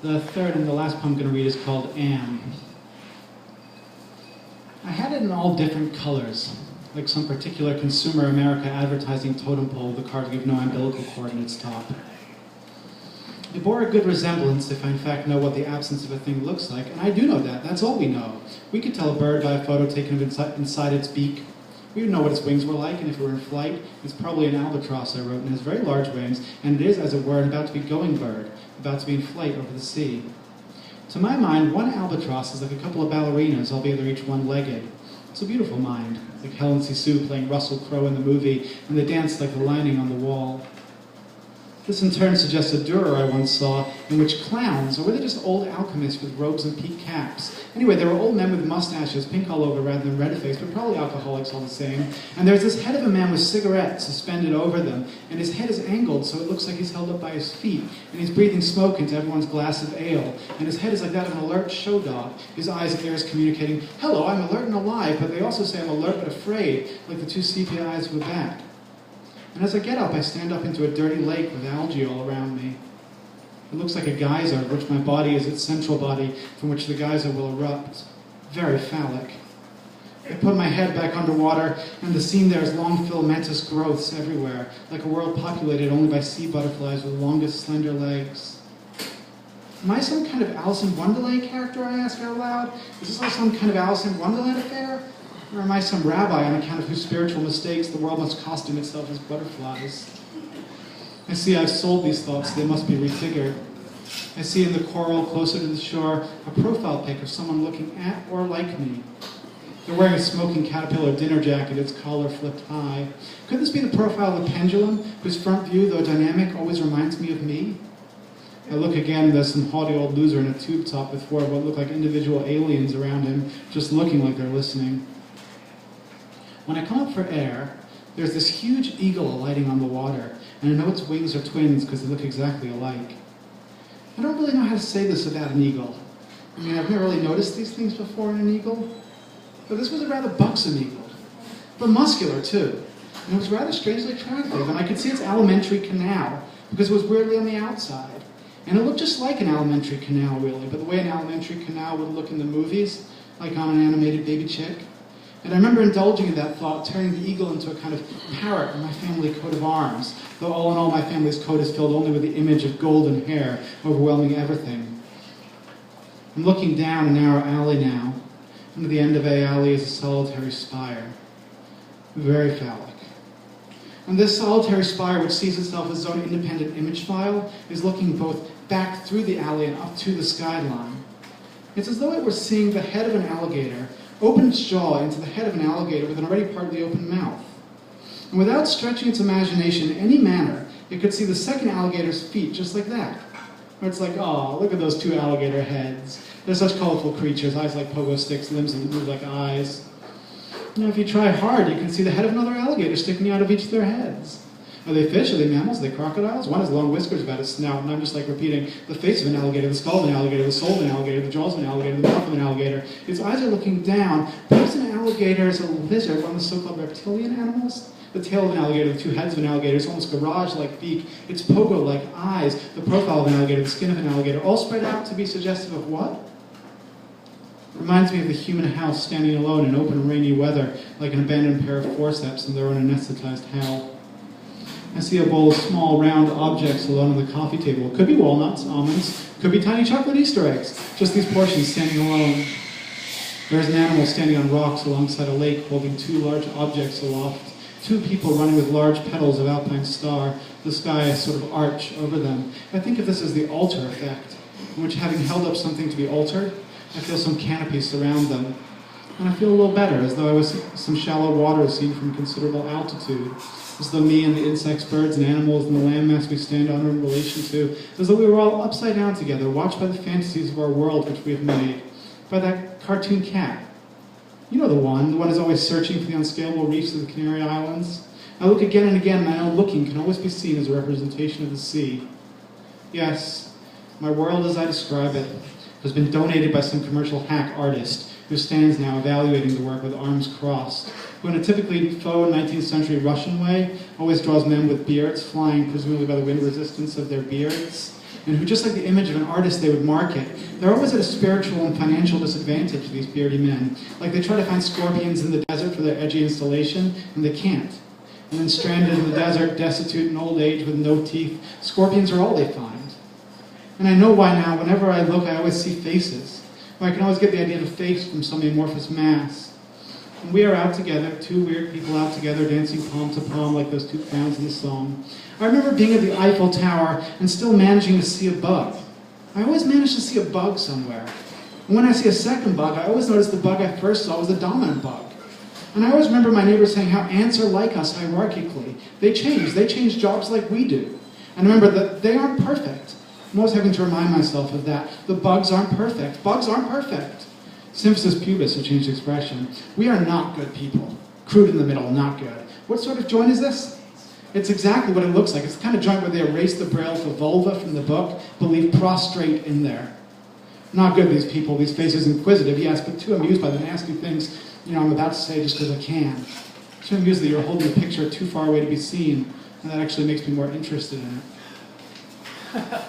The third and the last poem I'm going to read is called Am. I had it in all different colors, like some particular consumer America advertising totem pole with a card give no umbilical cord in its top. It bore a good resemblance if I in fact know what the absence of a thing looks like, and I do know that. That's all we know. We could tell a bird by a photo taken of inside its beak. We would know what its wings were like, and if it were in flight, it's probably an albatross, I wrote, and it has very large wings, and it is, as it were, an about to be going bird, about to be in flight over the sea. To my mind, one albatross is like a couple of ballerinas, albeit they're each one-legged. It's a beautiful mind, like Helen Sissou playing Russell Crowe in the movie, and they dance like the lining on the wall. This in turn suggests a Dürer I once saw, in which clowns, or were they just old alchemists with robes and peaked caps? Anyway, they were old men with mustaches, pink all over rather than red-faced, but probably alcoholics all the same. And there's this head of a man with cigarettes suspended over them, and his head is angled so it looks like he's held up by his feet, and he's breathing smoke into everyone's glass of ale, and his head is like that of an alert show dog, his eyes and ears communicating, "Hello, I'm alert and alive," but they also say I'm alert but afraid, like the two sepia eyes of a bat. And as I get up, I stand up into a dirty lake with algae all around me. It looks like a geyser, of which my body is its central body, from which the geyser will erupt. Very phallic. I put my head back underwater, and the scene there is long filamentous growths everywhere, like a world populated only by sea butterflies with longest slender legs. Am I some kind of Alice in Wonderland character, I ask out loud? Is this like some kind of Alice in Wonderland affair? Or am I some rabbi on account of whose spiritual mistakes the world must costume itself as butterflies? I see I've sold these thoughts, they must be refigured. I see in the coral closer to the shore a profile pic of someone looking at or like me. They're wearing a smoking caterpillar dinner jacket, its collar flipped high. Could this be the profile of a pendulum, whose front view, though dynamic, always reminds me of me? I look again, there's some haughty old loser in a tube top with four of what look like individual aliens around him, just looking like they're listening. When I come up for air, there's this huge eagle alighting on the water, and I know its wings are twins because they look exactly alike. I don't really know how to say this about an eagle. I mean, I've never really noticed these things before in an eagle, but this was a rather buxom eagle, but muscular too, and it was rather strangely attractive, and I could see its alimentary canal because it was weirdly on the outside. And it looked just like an alimentary canal, really, but the way an alimentary canal would look in the movies, like on an animated baby chick. And I remember indulging in that thought, turning the eagle into a kind of parrot in my family coat of arms, though all in all my family's coat is filled only with the image of golden hair overwhelming everything. I'm looking down a narrow alley now, and at the end of a alley is a solitary spire. Very phallic. And this solitary spire, which sees itself as its own independent image file, is looking both back through the alley and up to the skyline. It's as though it were seeing the head of an alligator open its jaw into the head of an alligator with an already partly open mouth. And without stretching its imagination in any manner, it could see the second alligator's feet just like that. Where it's like, oh, look at those two alligator heads. They're such colorful creatures, eyes like pogo sticks, limbs that move like eyes. You know, if you try hard, you can see the head of another alligator sticking out of each of their heads. Are they fish? Are they mammals? Are they crocodiles? One has long whiskers about its snout, and I'm just like repeating the face of an alligator, the skull of an alligator, the soul of an alligator, the jaws of an alligator, the mouth of an alligator. Its eyes are looking down. Perhaps an alligator is a lizard, one of the so-called reptilian animals? The tail of an alligator, the two heads of an alligator, its almost garage-like beak, its pogo-like eyes, the profile of an alligator, the skin of an alligator, all spread out to be suggestive of what? Reminds me of the human house standing alone in open rainy weather, like an abandoned pair of forceps in their own anesthetized hell. I see a bowl of small, round objects alone on the coffee table. Could be walnuts, almonds, could be tiny chocolate Easter eggs. Just these portions standing alone. There's an animal standing on rocks alongside a lake holding two large objects aloft. Two people running with large petals of alpine star. The sky a sort of arch over them. I think of this as the altar effect, in which having held up something to be altered, I feel some canopy surround them. And I feel a little better, as though I was some shallow water seen from considerable altitude. As though me and the insects, birds, and animals and the landmass we stand under in relation to, as though we were all upside down together, watched by the fantasies of our world which we have made, by that cartoon cat. You know the one who's always searching for the unscalable reefs of the Canary Islands. I look again and again, and my own looking can always be seen as a representation of the sea. Yes, my world as I describe it has been donated by some commercial hack artist who stands now evaluating the work with arms crossed, who in a typically faux 19th century Russian way always draws men with beards flying presumably by the wind resistance of their beards, and who, just like the image of an artist they would market, they're always at a spiritual and financial disadvantage, these beardy men. Like they try to find scorpions in the desert for their edgy installation, and they can't. And then stranded in the desert, destitute in old age with no teeth, scorpions are all they find. And I know why now. Whenever I look, I always see faces. Or I can always get the idea of a face from some amorphous mass. And we are out together, two weird people out together, dancing palm to palm like those two clowns in the song. I remember being at the Eiffel Tower and still managing to see a bug. I always manage to see a bug somewhere. And when I see a second bug, I always notice the bug I first saw was the dominant bug. And I always remember my neighbors saying how ants are like us hierarchically. They change jobs like we do. And remember that they aren't perfect. I'm always having to remind myself of that. The bugs aren't perfect. Bugs aren't perfect. Symphysis pubis, a changed expression. We are not good people. Crude in the middle, not good. What sort of joint is this? It's exactly what it looks like. It's the kind of joint where they erase the braille for vulva from the book, but leave prostrate in there. Not good, these people. These faces inquisitive, yes, but too amused by the nasty things I'm about to say just because I can. Too amused that you're holding a picture too far away to be seen, and that actually makes me more interested in it.